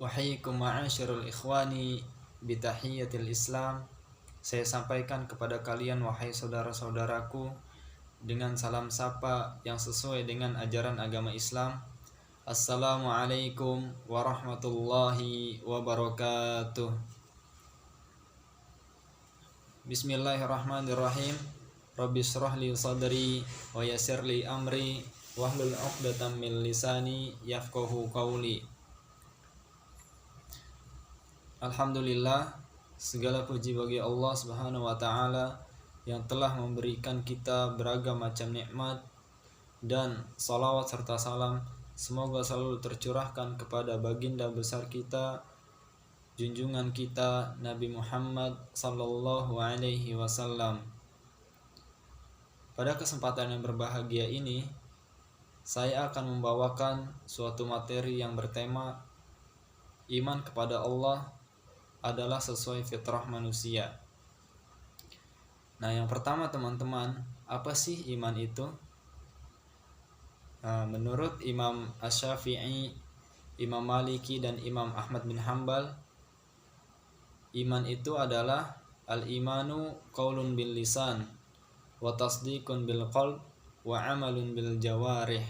Wahaikum ma'asyarul ikhwani bitahiyatil Islam. Saya sampaikan kepada kalian wahai saudara-saudaraku dengan salam sapa yang sesuai dengan ajaran agama Islam. Assalamualaikum warahmatullahi wabarakatuh. Bismillahirrahmanirrahim. Rabbi shrah li sadri wa yassir li amri wahlul 'uqdatam min lisani yafqahu qawli. Alhamdulillah, segala puji bagi Allah Subhanahu wa taala yang telah memberikan kita beragam macam nikmat, dan salawat serta salam semoga selalu tercurahkan kepada baginda besar kita, junjungan kita Nabi Muhammad sallallahu alaihi wasallam. Pada kesempatan yang berbahagia ini, saya akan membawakan suatu materi yang bertema iman kepada Allah adalah sesuai fitrah manusia. Nah, yang pertama teman-teman, apa sih iman itu? Menurut Imam Asy-Syafi'i, Imam Maliki, dan Imam Ahmad bin Hanbal, iman itu adalah al-imanu qaulun bil lisan wa tasdiqun bil qalb wa amalun bil jawarih.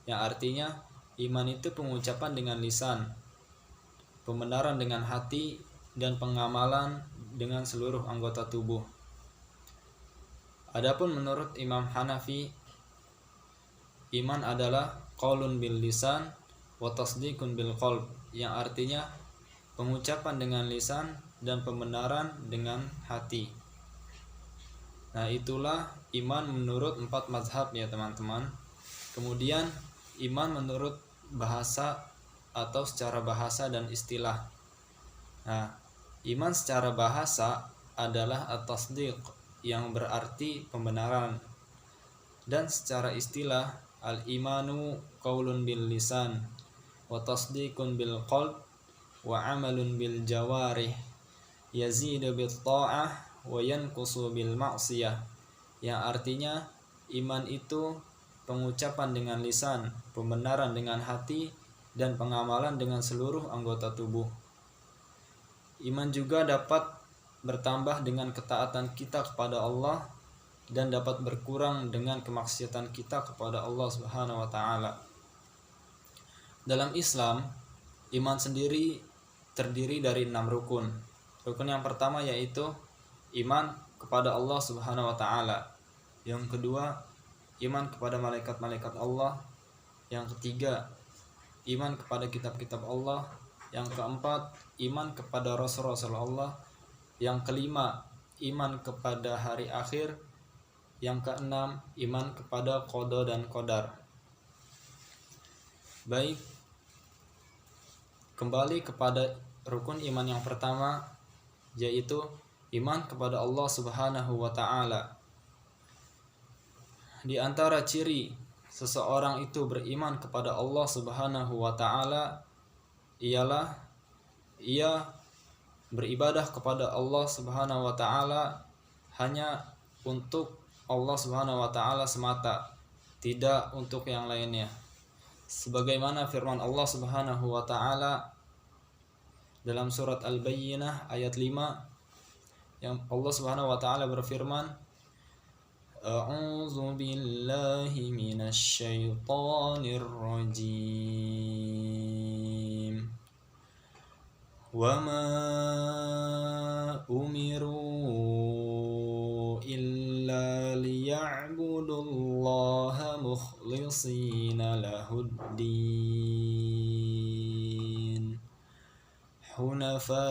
Yang artinya iman itu pengucapan dengan lisan, pembenaran dengan hati, dan pengamalan dengan seluruh anggota tubuh. Adapun menurut Imam Hanafi, iman adalah qaulun bil lisan wa tasdiqun bil qalb, yang artinya pengucapan dengan lisan dan pembenaran dengan hati. Nah, itulah iman menurut 4 mazhab ya teman-teman. Kemudian iman menurut bahasa atau secara bahasa dan istilah. Nah, iman secara bahasa adalah at-tasdiq, yang berarti pembenaran, dan secara istilah al-imanu qaulun bil lisan wa tasdiqun bil qalb wa amalun bil jawarih yazidu bit ta'ah wa yanqusu bil ma'siyah, yang artinya iman itu pengucapan dengan lisan, pembenaran dengan hati, dan pengamalan dengan seluruh anggota tubuh. Iman juga dapat bertambah dengan ketaatan kita kepada Allah dan dapat berkurang dengan kemaksiatan kita kepada Allah Subhanahu wa taala. Dalam Islam, iman sendiri terdiri dari 6 rukun. Rukun yang pertama yaitu iman kepada Allah Subhanahu wa taala. Yang kedua, iman kepada malaikat-malaikat Allah. Yang ketiga, iman kepada kitab-kitab Allah. Yang keempat, iman kepada rasul-rasul Allah. Yang kelima, iman kepada hari akhir. Yang keenam, iman kepada qada dan qadar. Baik, kembali kepada rukun iman yang pertama, yaitu iman kepada Allah Subhanahu wa taala. Di antara ciri seseorang itu beriman kepada Allah Subhanahu wa taala ialah ia beribadah kepada Allah Subhanahu wa taala hanya untuk Allah Subhanahu wa taala semata, tidak untuk yang lainnya. Sebagaimana firman Allah Subhanahu wa taala dalam surat Al-Bayyinah ayat 5, yang Allah Subhanahu wa taala berfirman, A'udzu billahi minasy syaithanir rajim. Wa ma umiru illa liya'budullaha mukhlishina lahuddin hunafa'a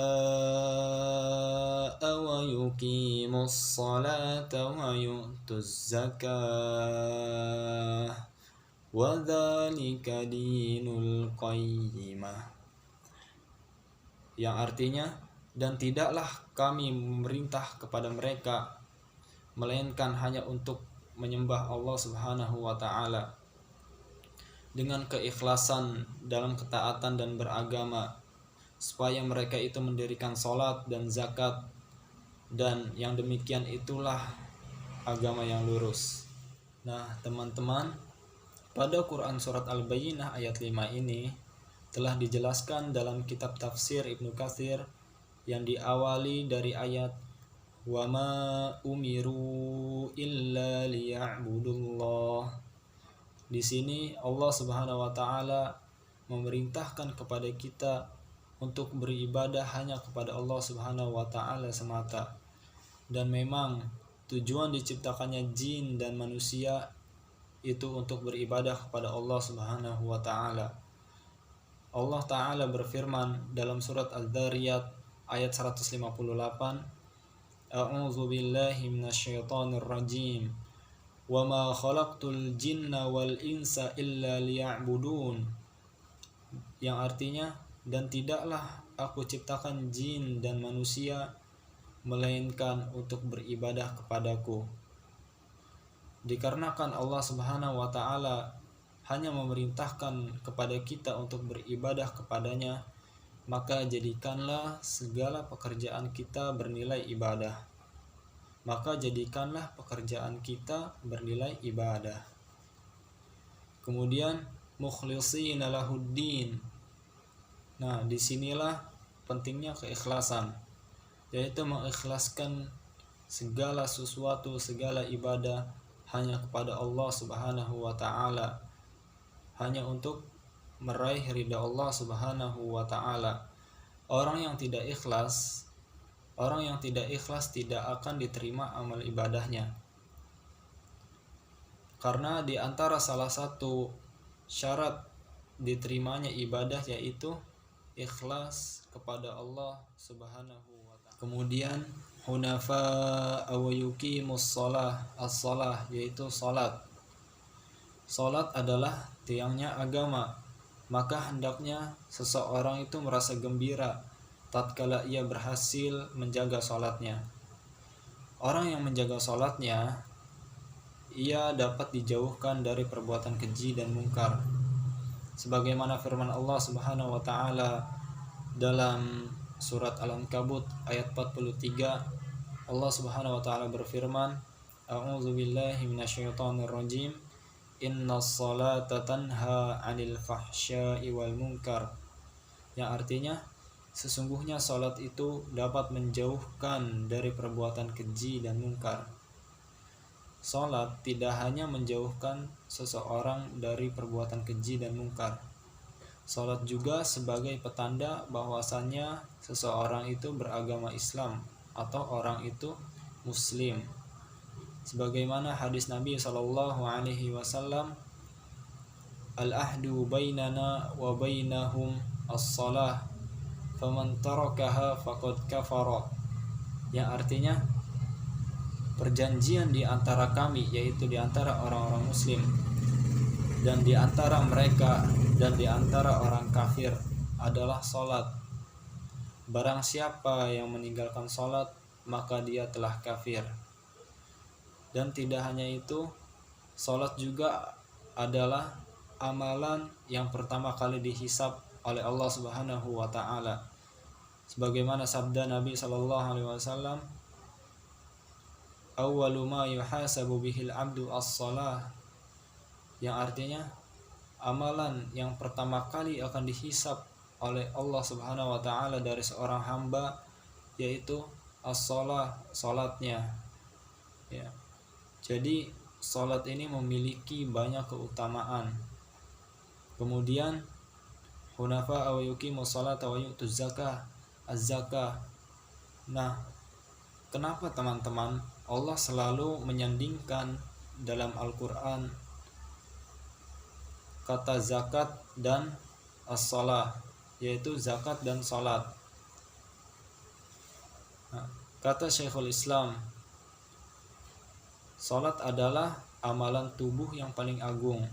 wa yuqimus salata wa yu'tuz zakah wa dzalika dinul qayyimah, yang artinya, dan tidaklah kami memerintah kepada mereka melainkan hanya untuk menyembah Allah Subhanahu wa taala dengan keikhlasan dalam ketaatan dan beragama, supaya mereka itu mendirikan salat dan zakat, dan yang demikian itulah agama yang lurus. Nah, teman-teman, pada Quran surat Al-Bayyinah ayat 5 ini telah dijelaskan dalam kitab tafsir Ibnu Katsir yang diawali dari ayat wa ma umiru illa liya'budullah. Di sini Allah Subhanahu wa taala memerintahkan kepada kita untuk beribadah hanya kepada Allah Subhanahu wa taala semata. Dan memang tujuan diciptakannya jin dan manusia itu untuk beribadah kepada Allah Subhanahu wa taala. Allah taala berfirman dalam surat Al-Dzariyat ayat 158, A'udzu billahi minasyaitonir rajim. Wa ma khalaqtul jinna wal insa illa liya'budun. Yang artinya, dan tidaklah aku ciptakan jin dan manusia melainkan untuk beribadah kepadaku. Dikarenakan Allah Subhanahu wa taala hanya memerintahkan kepada kita untuk beribadah kepadanya, maka jadikanlah segala pekerjaan kita bernilai ibadah. Kemudian mukhlishina lahuddin. Nah, disinilah pentingnya keikhlasan, yaitu mengikhlaskan segala sesuatu, segala ibadah hanya kepada Allah Subhanahu wa taala, hanya untuk meraih ridha Allah Subhanahu wa taala. Orang yang tidak ikhlas tidak akan diterima amal ibadahnya. Karena di antara salah satu syarat diterimanya ibadah yaitu ikhlas kepada Allah Subhanahu wa taala. Kemudian hunafa wa yuqimus shalah, as-shalah yaitu salat. Salat adalah tiangnya agama, maka hendaknya seseorang itu merasa gembira tatkala ia berhasil menjaga salatnya. Orang yang menjaga salatnya, ia dapat dijauhkan dari perbuatan keji dan mungkar. Sebagaimana firman Allah Subhanahu wa taala dalam surat Al-Ankabut ayat 43, Allah Subhanahu wa taala berfirman, A'udzu billahi minasyaitonir rajim. Innas salata tanha 'anil fahsya'i wal munkar. Yang artinya, sesungguhnya salat itu dapat menjauhkan dari perbuatan keji dan mungkar. Salat tidak hanya menjauhkan seseorang dari perbuatan keji dan mungkar. Salat juga sebagai petanda bahwasannya seseorang itu beragama Islam atau orang itu muslim. Sebagaimana hadis Nabi sallallahu alaihi wasallam, al-ahdu bainana wa bainahum as-salah faman tarakaha faqad kafara. Yang artinya, perjanjian di antara kami, yaitu di antara orang-orang muslim dan di antara mereka dan di antara orang kafir adalah salat. Barang siapa yang meninggalkan salat, maka dia telah kafir. Dan tidak hanya itu, salat juga adalah amalan yang pertama kali dihisab oleh Allah Subhanahu wa taala. Sebagaimana sabda Nabi sallallahu alaihi wasallam, awwalu ma yuhasabu bihil abdu as-shalah. Yang artinya, amalan yang pertama kali akan dihisab oleh Allah Subhanahu wa taala dari seorang hamba yaitu as-shalah, salatnya. Ya. Jadi salat ini memiliki banyak keutamaan. Kemudian hunafa wa yuqimus salata wa yu'tuz zakah, az-zakah. Nah, kenapa teman-teman Allah selalu menyandingkan dalam Al-Qur'an kata zakat dan as-shalah, yaitu zakat dan salat? Nah, kata Syekhul Islam, salat adalah amalan tubuh yang paling agung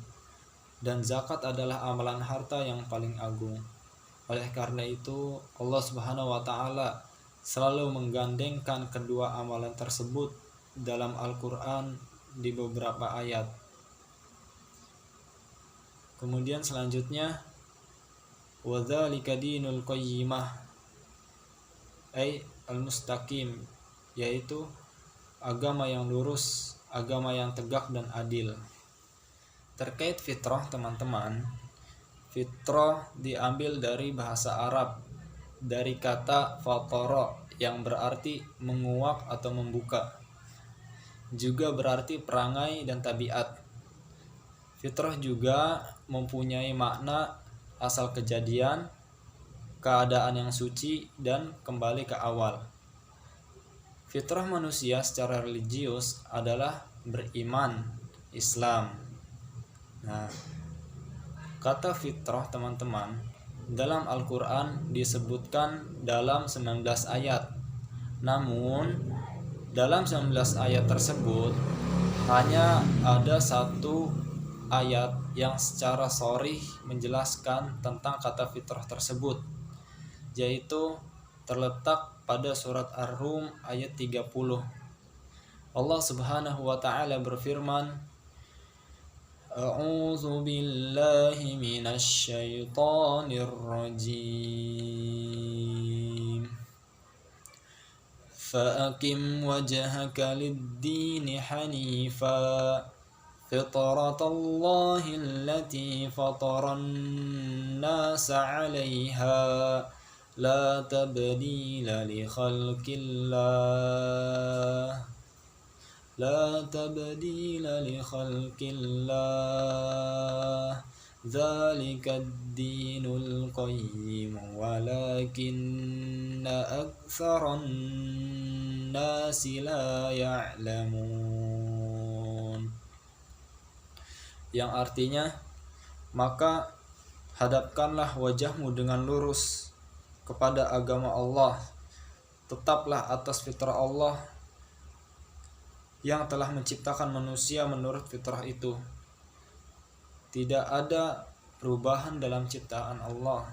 dan zakat adalah amalan harta yang paling agung. Oleh karena itu, Allah Subhanahu wa taala selalu menggandengkan kedua amalan tersebut dalam Al-Qur'an di beberapa ayat. Kemudian selanjutnya, wa dzalika dinul qayyimah, ay al-mustaqim, yaitu agama yang lurus, agama yang tegak dan adil. Terkait fitrah, teman-teman, Fitrah diambil dari bahasa Arab, dari kata fatara yang berarti menguak atau membuka. Juga berarti perangai dan tabiat. Fitrah juga mempunyai makna asal kejadian, keadaan yang suci, dan kembali ke awal. Fitrah manusia secara religius adalah beriman Islam. Nah, kata fitrah teman-teman dalam Al-Quran disebutkan dalam 19 ayat. Namun dalam 19 ayat tersebut hanya ada satu ayat yang secara sharih menjelaskan tentang kata fitrah tersebut, yaitu terletak pada surat Ar-Rum ayat 30. Allah Subhanahu wa taala berfirman, A'udzu billahi minasy syaithanir rajim. Fa'aqim wajhaka lid-dini hanifa fitratallahi allati fataran nasa 'alaiha la tabdila li khalqillah لا تبديل لخلق الله ذلك الدين القيم ولكن أكثر الناس لا يعلمون. Yang artinya, maka hadapkanlah wajahmu dengan lurus kepada agama Allah, tetaplah atas fitrah Allah yang telah menciptakan manusia menurut fitrah itu. Tidak ada perubahan dalam ciptaan Allah.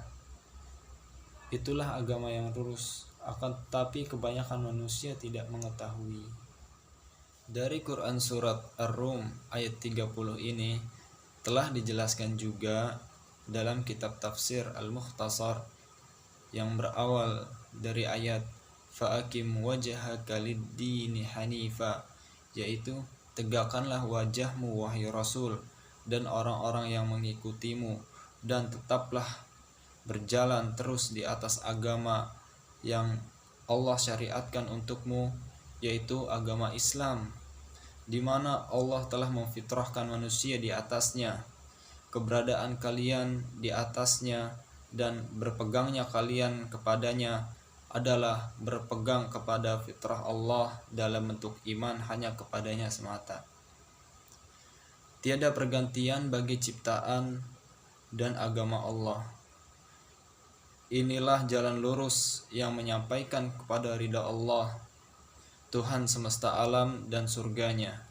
Itulah agama yang lurus. Akan tetapi kebanyakan manusia tidak mengetahui. Dari Quran surat Ar-Rum ayat 30 ini telah dijelaskan juga dalam kitab tafsir Al-Mukhtasar yang berawal dari ayat Fa'akim wajhaka lid-dini hanifa, yaitu tegakkanlah wajahmu wahai Rasul dan orang-orang yang mengikutimu, dan tetaplah berjalan terus di atas agama yang Allah syariatkan untukmu, yaitu agama Islam, di mana Allah telah memfitrahkan manusia di atasnya. Keberadaan kalian di atasnya dan berpegangnya kalian kepadanya adalah berpegang kepada fitrah Allah dalam bentuk iman hanya kepadanya semata. Tiada pergantian bagi ciptaan dan agama Allah. Inilah jalan lurus yang menyampaikan kepada ridha Allah, Tuhan semesta alam dan surganya.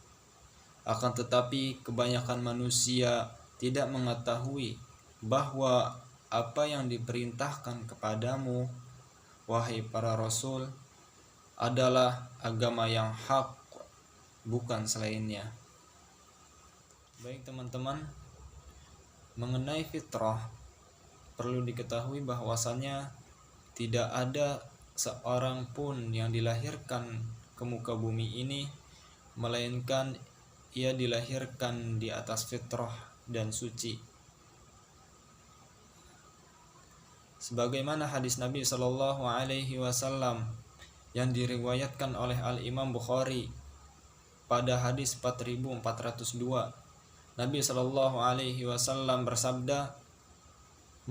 Akan tetapi kebanyakan manusia tidak mengetahui bahwa apa yang diperintahkan kepadamu, wahai para rasul, adalah agama yang hak, bukan selainnya. Baik teman-teman, mengenai fitrah perlu diketahui bahwasannya tidak ada seorang pun yang dilahirkan ke muka bumi ini melainkan ia dilahirkan di atas fitrah dan suci. Sebagaimana hadis Nabi Shallallahu Alaihi Wasallam yang diriwayatkan oleh Al-Imam Bukhari pada hadis 4402, Nabi Shallallahu Alaihi Wasallam bersabda,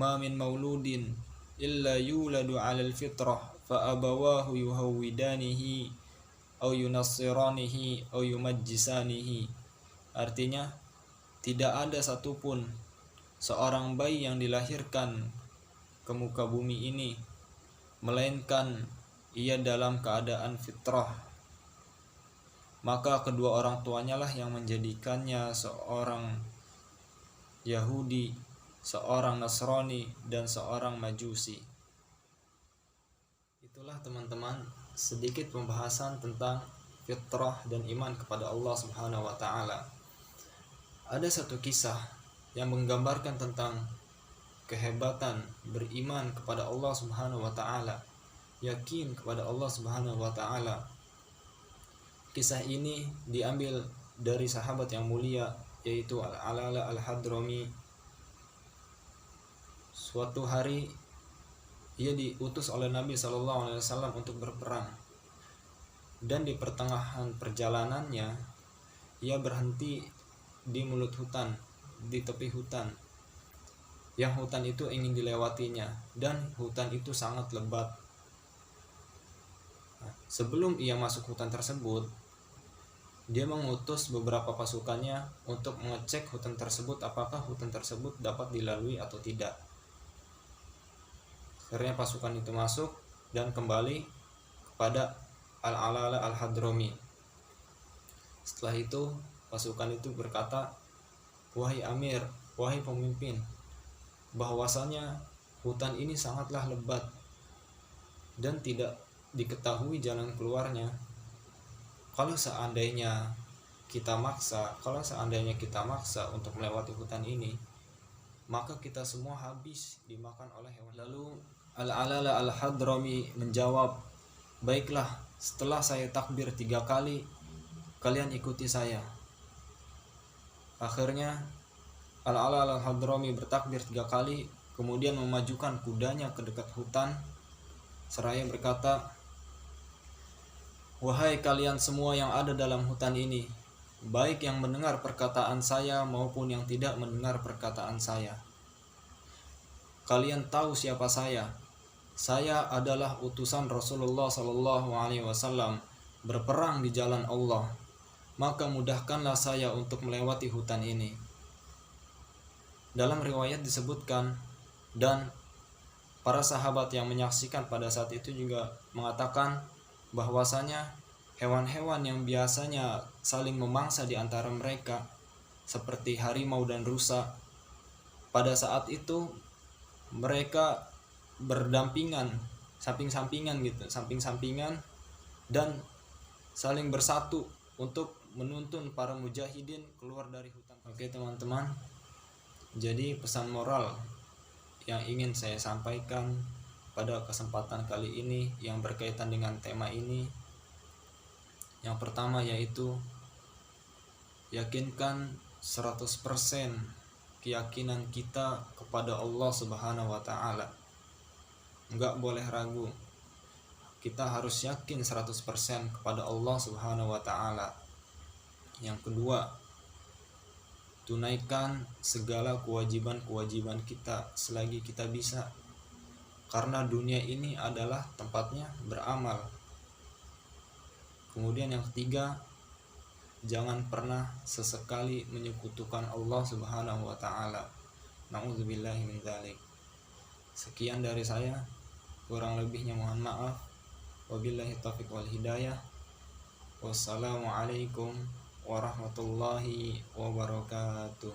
"Ma min mauludin illa yuladu 'alal fitrah fa abawahu yuhawwidanihi aw yunassiranihi aw yumajjisanihi." Artinya, tidak ada satupun seorang bayi yang dilahirkan ke muka bumi ini melainkan ia dalam keadaan fitrah, maka kedua orang tuanya lah yang menjadikannya seorang Yahudi, seorang Nasrani, dan seorang Majusi. Itulah teman-teman sedikit pembahasan tentang fitrah dan iman kepada Allah Subhanahu wa taala. Ada satu kisah yang menggambarkan tentang kehebatan beriman kepada Allah Subhanahu wa taala, yakin kepada Allah Subhanahu wa taala. Kisah ini diambil dari sahabat yang mulia, yaitu Al-Alala Al-Hadrami Suatu hari ia diutus oleh Nabi SAW untuk berperang, dan di pertengahan perjalanannya ia berhenti di mulut hutan, di tepi hutan, yang hutan itu ingin dilewatinya, dan hutan itu sangat lebat. Sebelum ia masuk hutan tersebut, dia mengutus beberapa pasukannya untuk mengecek hutan tersebut, apakah hutan tersebut dapat dilalui atau tidak. Akhirnya pasukan itu masuk dan kembali kepada Al-Alala Al-Hadrami. Setelah itu pasukan itu berkata, "Wahai Amir, wahai pemimpin, bahwasanya hutan ini sangatlah lebat dan tidak diketahui jalan keluarnya. Kalau seandainya kita maksa untuk melewati hutan ini, maka kita semua habis dimakan oleh hewan." Lalu Al-Alala Al-Hadrami menjawab, "Baiklah, setelah saya takbir 3 kali, kalian ikuti saya." Akhirnya Al-Alala Al-Hadrami bertakbir 3 kali, kemudian memajukan kudanya ke dekat hutan seraya berkata, "Wahai kalian semua yang ada dalam hutan ini, baik yang mendengar perkataan saya maupun yang tidak mendengar perkataan saya, kalian tahu siapa saya. Saya adalah utusan Rasulullah SAW berperang di jalan Allah. Maka mudahkanlah saya untuk melewati hutan ini." Dalam riwayat disebutkan, dan para sahabat yang menyaksikan pada saat itu juga mengatakan bahwasanya hewan-hewan yang biasanya saling memangsa di antara mereka seperti harimau dan rusa, pada saat itu mereka berdampingan, samping-sampingan dan saling bersatu untuk menuntun para mujahidin keluar dari hutan. Oke teman-teman, jadi pesan moral yang ingin saya sampaikan pada kesempatan kali ini yang berkaitan dengan tema ini, yang pertama yaitu yakinkan 100% keyakinan kita kepada Allah Subhanahu wa Ta'ala. Enggak boleh ragu, kita harus yakin 100% kepada Allah Subhanahu wa Ta'ala. Yang kedua, tunaikan segala kewajiban-kewajiban kita selagi kita bisa, karena dunia ini adalah tempatnya beramal. Kemudian yang ketiga, jangan pernah sesekali menyekutukan Allah Subhanahu wa Ta'ala. Na'udzubillahi min dzalik. Sekian dari saya, kurang lebihnya mohon maaf. Wabillahi taufiq wal hidayah. Wassalamualaikum warahmatullahi wabarakatuh.